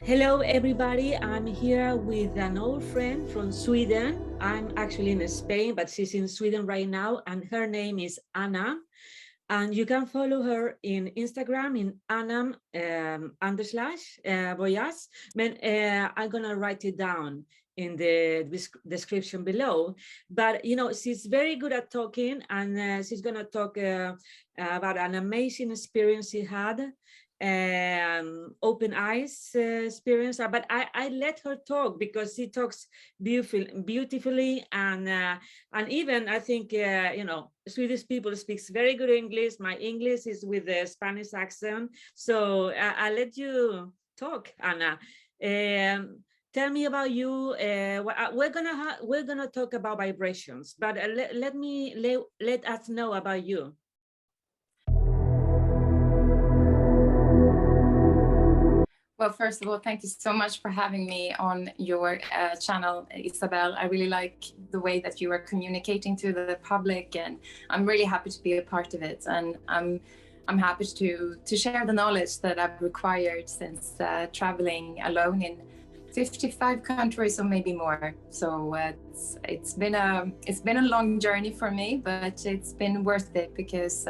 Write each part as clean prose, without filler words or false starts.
Hello, everybody. I'm here with an old friend from Sweden. I'm actually in Spain, but she's in Sweden right now, and her name is Anna. And you can follow her in Instagram in Anna Boyas. I'm gonna write it down in the description below. But you know, she's very good at talking, and she's gonna talk about an amazing experience she had. Open eyes experience, but I let her talk because she talks beautifully, and even I think you know, Swedish people speaks very good English. My English is with the Spanish accent, so I let you talk, Anna. Tell me about you. We're gonna talk about vibrations, but let us know about you. Well, first of all, thank you so much for having me on your channel, Isabel. I really like the way that you are communicating to the public, and I'm really happy to be a part of it. And I'm happy to share the knowledge that I've acquired since traveling alone in 55 countries or maybe more. So it's been a long journey for me, but it's been worth it because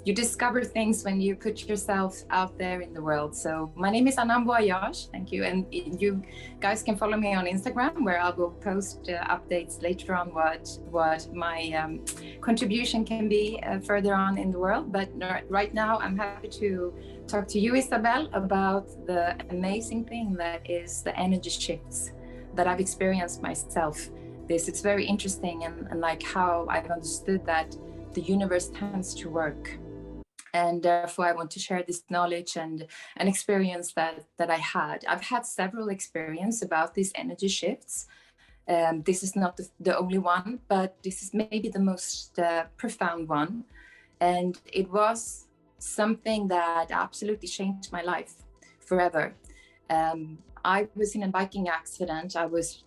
you discover things when you put yourself out there in the world. So my name is Anna Boyas, thank you. And you guys can follow me on Instagram, where I will post updates later on what my contribution can be further on in the world. But right now I'm happy to talk to you, Isabel, about the amazing thing that is the energy shifts that I've experienced myself. It's very interesting, and like how I've understood that the universe tends to work. And therefore I want to share this knowledge and an experience that I had. I've had several experiences about these energy shifts. This is not the only one, but this is maybe the most profound one. And it was something that absolutely changed my life forever. I was in a biking accident. I was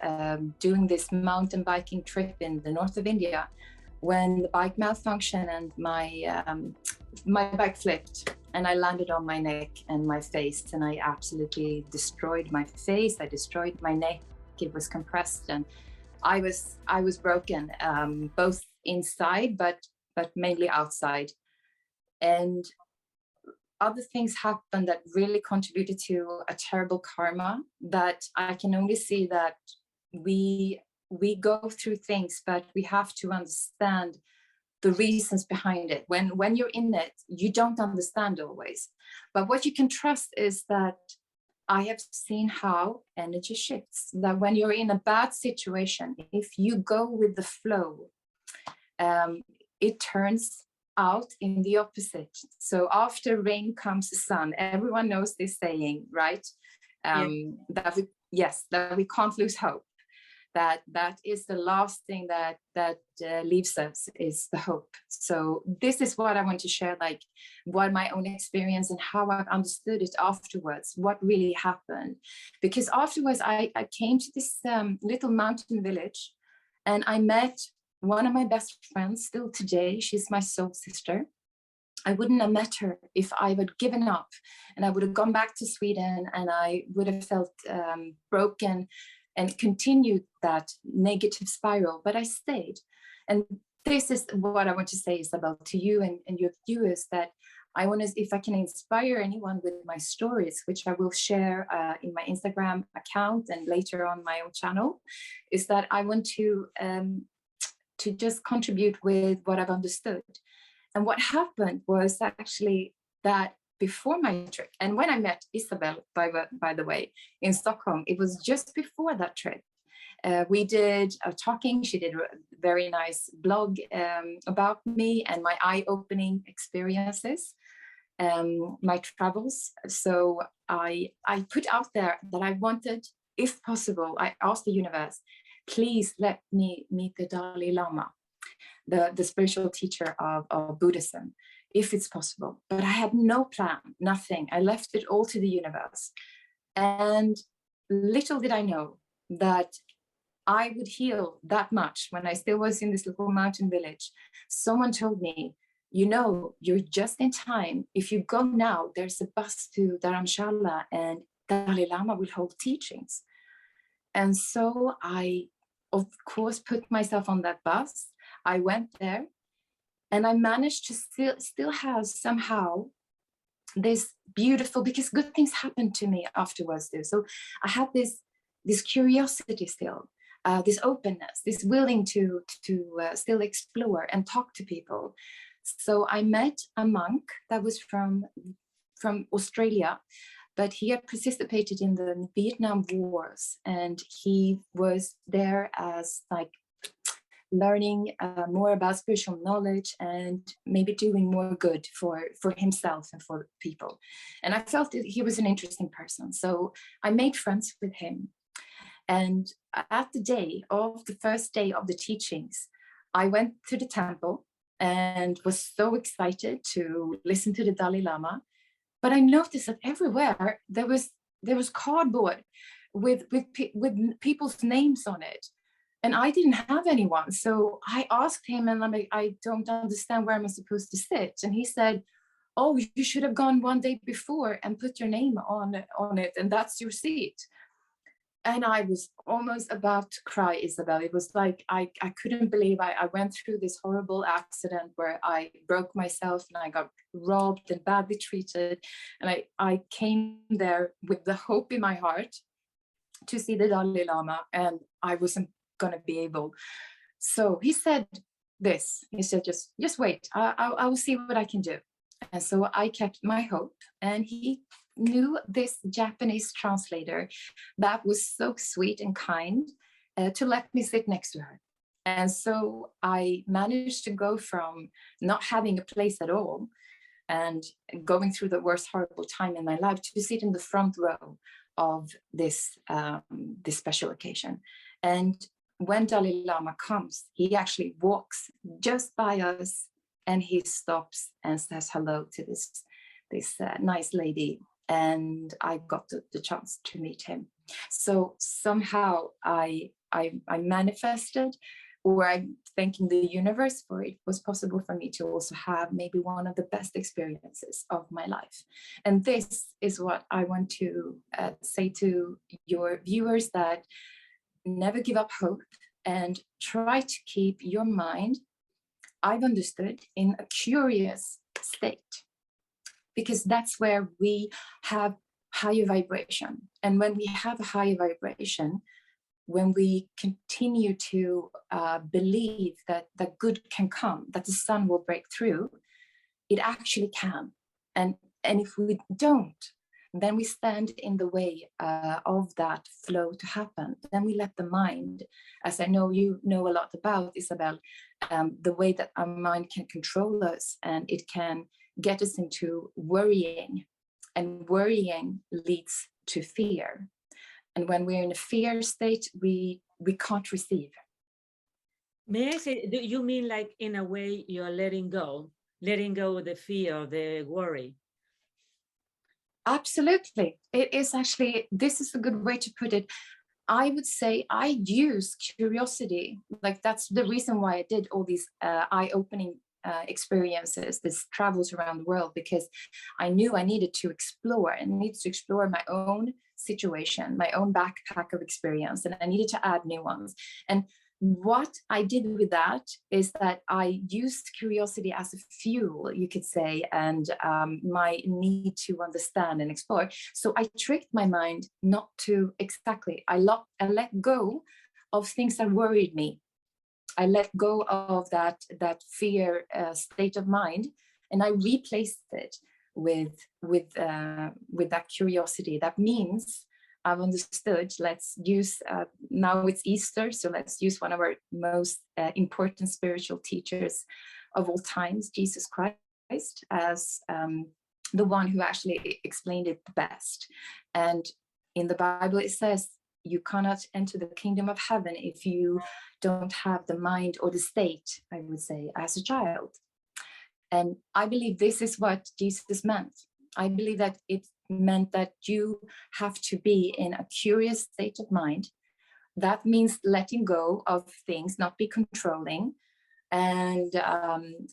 doing this mountain biking trip in the north of India when the bike malfunctioned and my bike flipped, and I landed on my neck and my face, and I absolutely destroyed my face. I destroyed my neck. It was compressed, and I was broken, both inside but mainly outside. And other things happened that really contributed to a terrible karma, that I can only see that we go through things, but we have to understand the reasons behind it. When you're in it, you don't understand always. But what you can trust is that I have seen how energy shifts, that when you're in a bad situation, if you go with the flow, it turns out in the opposite. So after rain comes the sun. Everyone knows this saying, right? That we can't lose hope. That is the last thing that leaves us, is the hope. So this is what I want to share, like what my own experience and how I've understood it afterwards, what really happened. Because afterwards I came to this little mountain village, and I met one of my best friends still today. She's my soul sister. I wouldn't have met her if I had given up, and I would have gone back to Sweden, and I would have felt broken and continued that negative spiral, but I stayed. And this is what I want to say, Isabel, to you and your viewers, that I want to, if I can inspire anyone with my stories, which I will share in my Instagram account and later on my own channel, is that I want to just contribute with what I've understood. And what happened was actually that before my trip, and when I met Isabel, by the way, in Stockholm, it was just before that trip. We did talking. She did a very nice blog about me and my eye-opening experiences, my travels. So I put out there that I wanted, if possible, I asked the universe, please let me meet the Dalai Lama, the spiritual teacher of Buddhism, if it's possible. But I had no plan, nothing. I left it all to the universe. And little did I know that I would heal that much when I still was in this little mountain village. Someone told me, you know, you're just in time. If you go now, there's a bus to Dharamshala, and Dalai Lama will hold teachings. And so I, of course, put myself on that bus. I went there, and I managed to still have somehow this beautiful, because good things happened to me afterwards too. So I had this curiosity still, this openness, this willing to still explore and talk to people. So I met a monk that was from Australia, but he had participated in the Vietnam Wars, and he was there as like learning more about spiritual knowledge and maybe doing more good for himself and for people. And I felt that he was an interesting person. So I made friends with him. And at the first day of the teachings, I went to the temple and was so excited to listen to the Dalai Lama. But I noticed that everywhere there was cardboard with people's names on it. And I didn't have anyone. So I asked him, and I'm like, I don't understand where I'm supposed to sit. And he said, oh, you should have gone one day before and put your name on it, and that's your seat. And I was almost about to cry, Isabel. It was like, I couldn't believe I went through this horrible accident where I broke myself and I got robbed and badly treated. And I came there with the hope in my heart to see the Dalai Lama, and I wasn't going to be able. So he said this, he said, just wait, I will see what I can do. And so I kept my hope, and he knew this Japanese translator that was so sweet and kind to let me sit next to her. And so I managed to go from not having a place at all and going through the worst horrible time in my life to sit in the front row of this special occasion. And when Dalai Lama comes, he actually walks just by us, and he stops and says hello to this nice lady. And I got the chance to meet him. So somehow I manifested, or I'm thanking the universe for it was possible for me to also have maybe one of the best experiences of my life. And this is what I want to say to your viewers, that never give up hope and try to keep your mind, I've understood, in a curious state, because that's where we have higher vibration. And when we have a higher vibration, when we continue to believe that good can come, that the sun will break through, it actually can. And if we don't, then we stand in the way of that flow to happen. Then we let the mind, as I know you know a lot about, Isabel, the way that our mind can control us, and it can get us into worrying, and worrying leads to fear. And when we're in a fear state, we can't receive. May I say, do you mean like in a way you're letting go of the fear, the worry? Absolutely. It is actually, this is a good way to put it. I would say I use curiosity. Like, that's the reason why I did all these eye-opening experiences, these travels around the world, because I knew I needed to explore, and needed to explore my own situation, my own backpack of experience, and I needed to add new ones. And what I did with that is that I used curiosity as a fuel, you could say, and my need to understand and explore. So I tricked my mind not to exactly, I let go of things that worried me. I let go of that fear state of mind, and I replaced it with that curiosity. That means I've understood, let's use, now it's Easter, so let's use one of our most important spiritual teachers of all times, Jesus Christ, as the one who actually explained it the best. And in the Bible, it says, you cannot enter the kingdom of heaven if you don't have the mind or the state, I would say, as a child. And I believe this is what Jesus meant. I believe that it meant that you have to be in a curious state of mind. That means letting go of things, not be controlling, And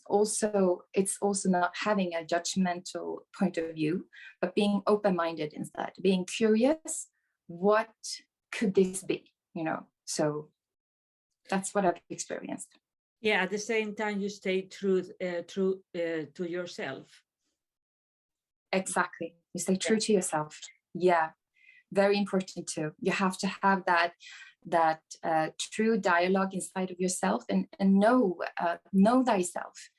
also, it's also not having a judgmental point of view, but being open-minded instead, being curious, what could this be, you know? So that's what I've experienced. Yeah, at the same time, you stay true to yourself. Exactly. You stay true to yourself. Yeah, very important too. You have to have that true dialogue inside of yourself, and know thyself.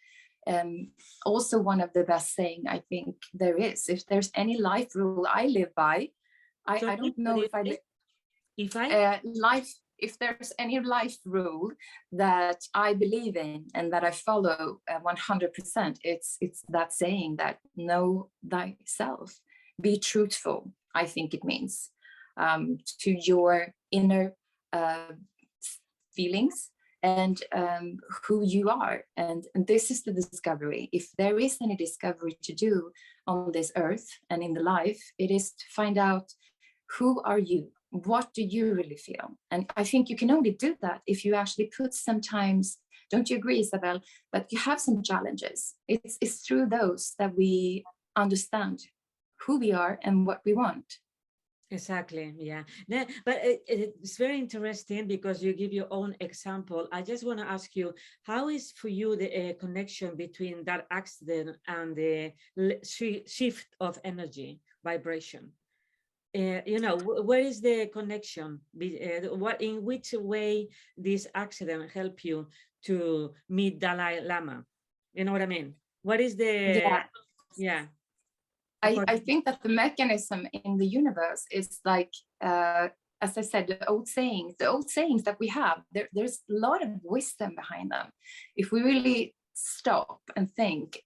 Also, one of the best saying I think there is, if there's any life rule I live by, I don't know if there's any life rule that I believe in and that I follow 100%, it's that saying, that know thyself, be truthful. I think it means to your inner feelings and who you are. And this is the discovery. If there is any discovery to do on this earth and in the life, it is to find out, who are you? What do you really feel? And I think you can only do that if you actually put sometimes, don't you agree, Isabel, that you have some challenges? It's through those that we understand who we are and what we want. Exactly. Yeah. But it's very interesting because you give your own example. I just want to ask you, how is for you the connection between that accident and the shift of energy, vibration? You know, where is the connection? In which way this accident help you to meet Dalai Lama? You know what I mean? What is the I think that the mechanism in the universe is like, as I said, the old sayings that we have, there's a lot of wisdom behind them. If we really stop and think,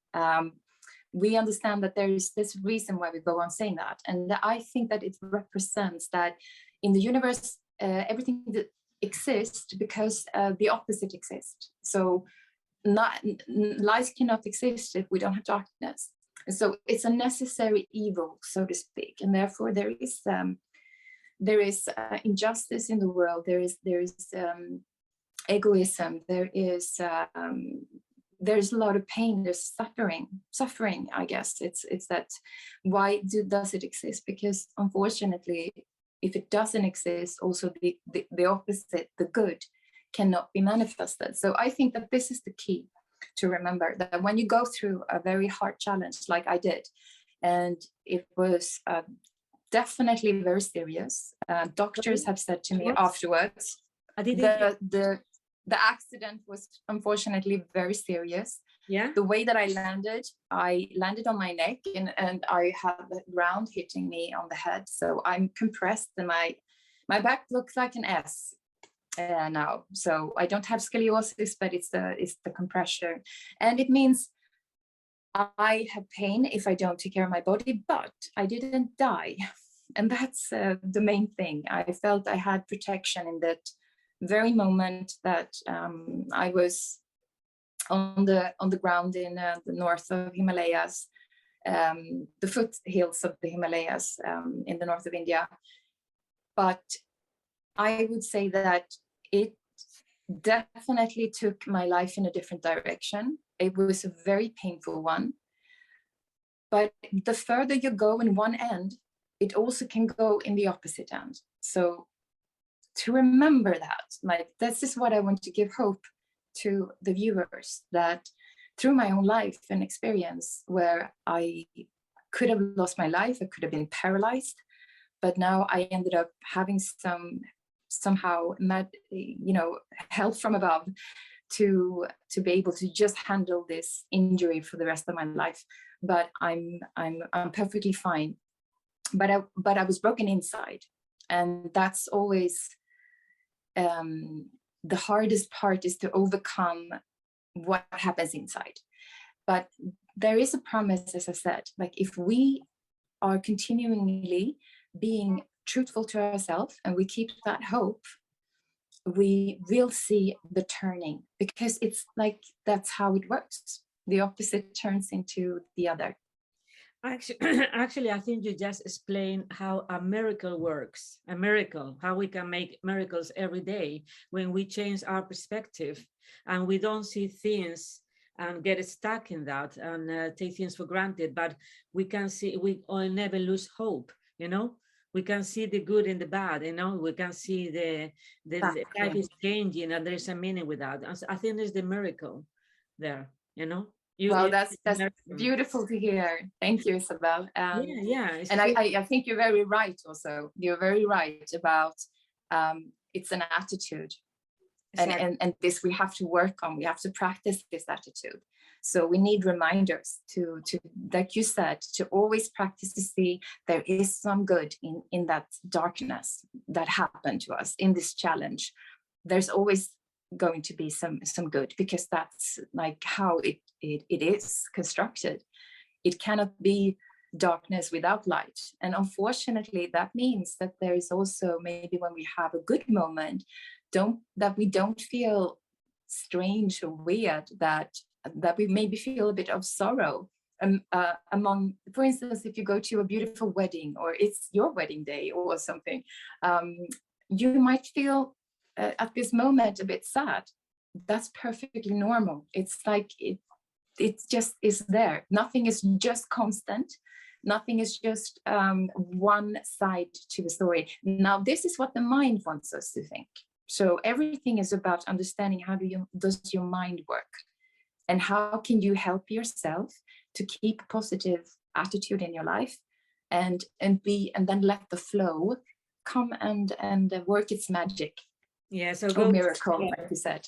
we understand that there is this reason why we go on saying that. And I think that it represents that in the universe, everything that exists because the opposite exists. So light cannot exist if we don't have darkness. So it's a necessary evil, so to speak, and therefore there is injustice in the world. There is egoism. There's a lot of pain. There's suffering. I guess it's that. Why does it exist? Because unfortunately, if it doesn't exist, also the opposite, the good, cannot be manifested. So I think that this is the key to remember, that when you go through a very hard challenge like I did, and it was definitely very serious. Doctors have said to me afterwards, the accident was unfortunately very serious. Yeah. The way that I landed on my neck, and I had the ground hitting me on the head. So I'm compressed, and my back looks like an S. Now, so I don't have scoliosis, but it's the compression, and it means I have pain if I don't take care of my body, but I didn't die, and that's the main thing. I felt I had protection in that very moment that I was on the ground in the north of Himalayas, the foothills of the Himalayas in the north of India. But I would say that it definitely took my life in a different direction. It was a very painful one. But the further you go in one end, it also can go in the opposite end. So to remember that, like, this is what I want to give hope to the viewers, that through my own life and experience, where I could have lost my life, I could have been paralyzed, but now I ended up having somehow help from above to be able to just handle this injury for the rest of my life. But I'm perfectly fine. But I was broken inside, and that's always the hardest part, is to overcome what happens inside. But there is a promise, as I said, like, if we are continually being truthful to ourselves and we keep that hope, we will see the turning, because it's like, that's how it works. The opposite turns into the other. Actually, actually, I think you just explained how a miracle works, a miracle, how we can make miracles every day when we change our perspective and we don't see things and get stuck in that and take things for granted, but we can see, we all never lose hope, you know? We can see the good and the bad, you know? We can see the life is changing and there's a meaning with that. And so I think there's the miracle there, you know? Well, that's beautiful to hear. Thank you, Isabel. Yeah. And I think you're very right also. You're very right about it's an attitude. Exactly. And this we have to work on. We have to practice this attitude. So we need reminders to like you said, to always practice to see there is some good in that darkness that happened to us in this challenge. There's always going to be some good, because that's like how it is constructed. It cannot be darkness without light. And unfortunately, that means that there is also, maybe when we have a good moment, that we don't feel strange or weird, that we maybe feel a bit of sorrow among, for instance, if you go to a beautiful wedding or it's your wedding day or something, you might feel at this moment a bit sad. That's perfectly normal. It's like it just is there. Nothing is just constant. Nothing is just one side to the story. Now, this is what the mind wants us to think. So everything is about understanding how does your mind work, and how can you help yourself to keep a positive attitude in your life, and then let the flow come and work its magic. Yeah, so go miracle, yeah. Like you said.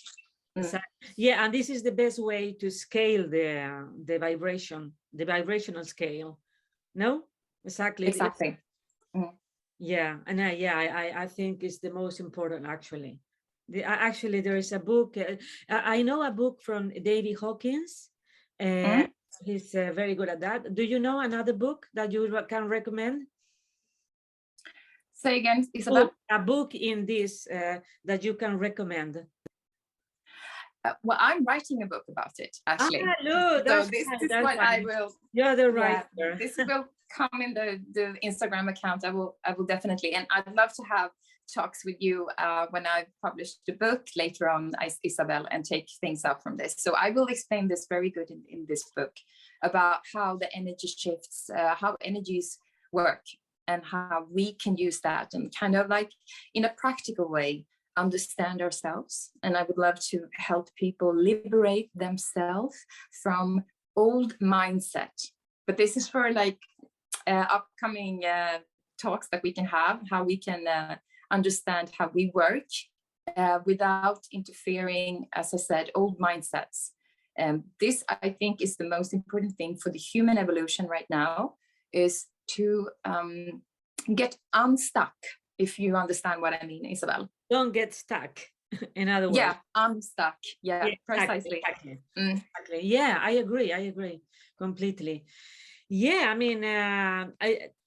Yeah, and this is the best way to scale the vibrational scale. No, exactly. Yeah, and I think it's the most important, actually. Actually, there is a book. I know a book from David Hawkins. He's very good at that. Do you know another book that you can recommend? Say again, Isabel. A book in this that you can recommend. Well, I'm writing a book about it, actually. Look, so this is what I will. You're the writer. Yeah, this will come in the Instagram account. I will definitely, and I'd love to have talks with you when I've published the book later on, Isabel, and take things out from this. So I will explain this very good in this book about how the energy shifts, how energies work, and how we can use that and kind of like in a practical way understand ourselves. And I would love to help people liberate themselves from old mindset. But this is for like upcoming talks that we can have, how we can understand how we work without interfering, as I said, old mindsets. This, I think, is the most important thing for the human evolution right now, is to get unstuck, if you understand what I mean, Isabel. Don't get stuck, in other words. Yeah, unstuck. Yeah, precisely. Exactly. Exactly. Yeah, I agree completely. Yeah, I mean,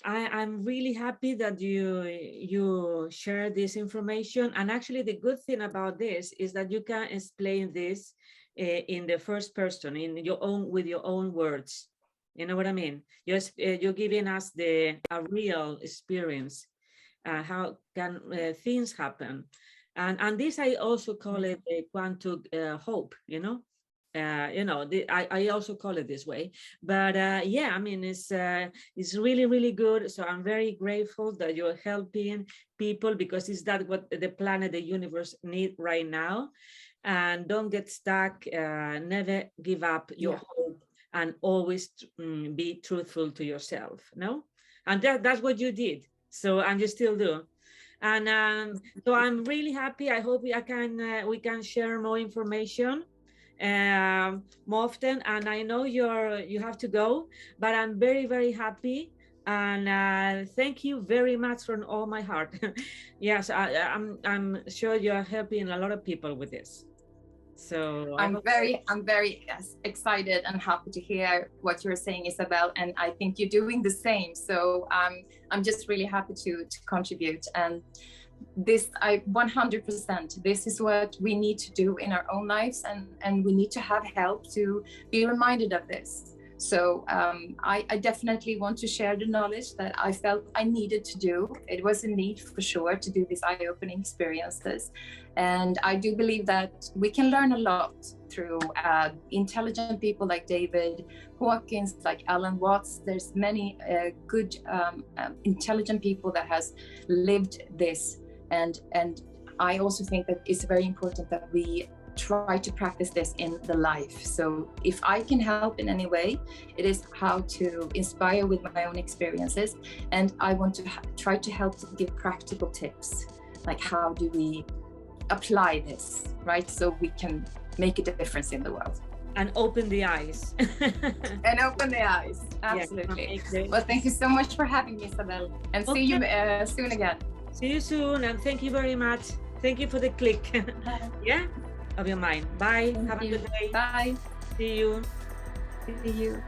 I'm really happy that you share this information. And actually, the good thing about this is that you can explain this in the first person, with your own words. You know what I mean? You're giving us a real experience. How can things happen? And this, I also call it a quantum hope, I also call it this way. But yeah, I mean, it's really, really good. So I'm very grateful that you're helping people, because it's that what the planet, the universe need right now. And don't get stuck, never give up your hope, and always be truthful to yourself, no? And that's what you did. So, and you still do. And so I'm really happy. I hope we can share more information more often. And I know you have to go, but I'm very, very happy. And thank you very much from all my heart. Yes, I'm sure you're helping a lot of people with this. So I'm very excited and happy to hear what you're saying, Isabel, and I think you're doing the same. So I'm just really happy to contribute. And this, 100%, this is what we need to do in our own lives, and we need to have help to be reminded of this. So I definitely want to share the knowledge that I felt I needed to do. It was a need for sure to do these eye-opening experiences. And I do believe that we can learn a lot through intelligent people like David Hawkins, like Alan Watts. There's many good, intelligent people that has lived this. And I also think that it's very important that we try to practice this in the life. So if I can help in any way, it is how to inspire with my own experiences. And I want to try to help to give practical tips, like how do we apply this, right? So we can make a difference in the world. And open the eyes. And open the eyes, absolutely. Yeah, well, thank you so much for having me, Isabel. And see you soon again. See you soon, and thank you very much. Thank you for the click. Yeah, of your mind. Bye. Have a good day. Bye. See you. See you.